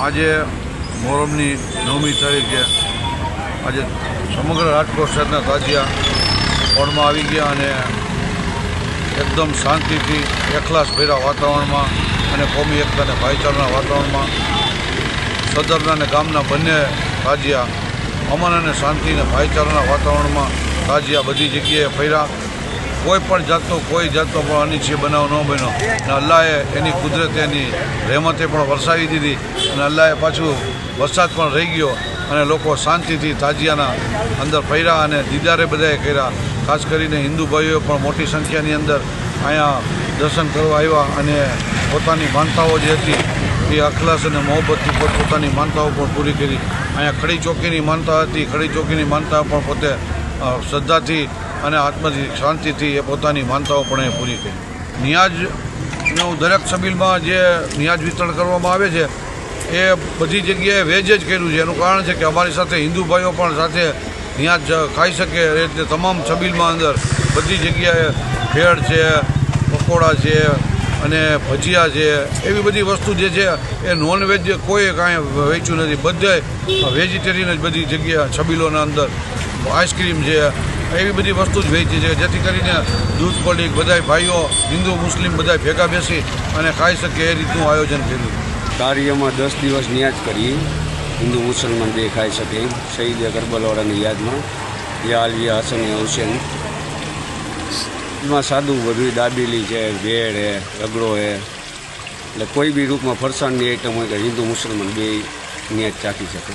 આજે મોહરમની 9મી તારીખે આજે સમગ્ર રાજકોટ શહેરના તાજિયા ઓળમાં આવી ગયા અને એકદમ શાંતિથી એકલાસભર્યા વાતાવરણમાં અને કોમી એકતા અને ભાઈચારાના વાતાવરણમાં સદરના અને ગામના બંને તાજિયા અમન અને શાંતિ અને ભાઈચારાના વાતાવરણમાં તાજિયા બધી જગ્યાએ ફર્યા. કોઈ જાતનો પણ અનિચ્છનીય બનાવ ન બન્યો અને અલ્લાહે એની કુદરતે એની રહેમતે પણ વરસાવી દીધી અને અલ્લાહે પાછું વરસાદ પણ રહી ગયો અને લોકો શાંતિથી તાજિયાના અંદર ફર્યા અને દીદારે બધાએ કર્યા. ખાસ કરીને હિન્દુ ભાઈઓ પણ મોટી સંખ્યાની અંદર અહીંયા દર્શન કરવા આવ્યા અને પોતાની માનતાઓ જે હતી એ અખલાસ અને મોહબ્બતથી પોતાની માનતાઓ પણ પૂરી કરી. અહીંયા ખડી ચોકીની માનતા હતી, ખડી ચોકીની માનતા પણ પોતે શ્રદ્ધાથી અને આત્મથી શાંતિથી એ પોતાની માનતાઓ પણ એ પૂરી કરી. નિયાજનું દરેક સબીલમાં જે નિયાજ વિતરણ કરવામાં આવે છે એ બધી જગ્યાએ વેજ જ કર્યું છે. એનું કારણ છે કે અમારી સાથે હિન્દુ ભાઈઓ પણ સાથે નિયાજ ખાઈ શકે એટલે તમામ સબીલમાં અંદર બધી જગ્યાએ ભેળ છે, પકોડા છે અને ભજીયા છે, એવી બધી વસ્તુ જે છે એ નોનવેજ કોઈ કાંઈ વેચ્યું નથી. બધે વેજીટેરિયન જ બધી જગ્યા સબીલોના અંદર આઈસ્ક્રીમ છે, એવી બધી વસ્તુ જ વેચી છે જેથી કરીને દૂધ પડીક બધા ભાઈઓ હિન્દુ મુસ્લિમ બધા ભેગા બેસી અને ખાઈ શકે એ રીતનું આયોજન કર્યું. કાર્યમાં 10 દિવસ નિયાજ કરી હિન્દુ મુસલમાન બે ખાઈ શકે શહીદ કરબલાવાળાની યાદમાં યા અલિયા હસન હુસેન. એમાં સાદું બધું દાબેલી છે, ભેળ છે, રગડો છે, એટલે કોઈ બી રૂપમાં ફરસાણની આઈટમ હોય કે હિન્દુ મુસલમાન બે નિયાજ ચાખી શકે.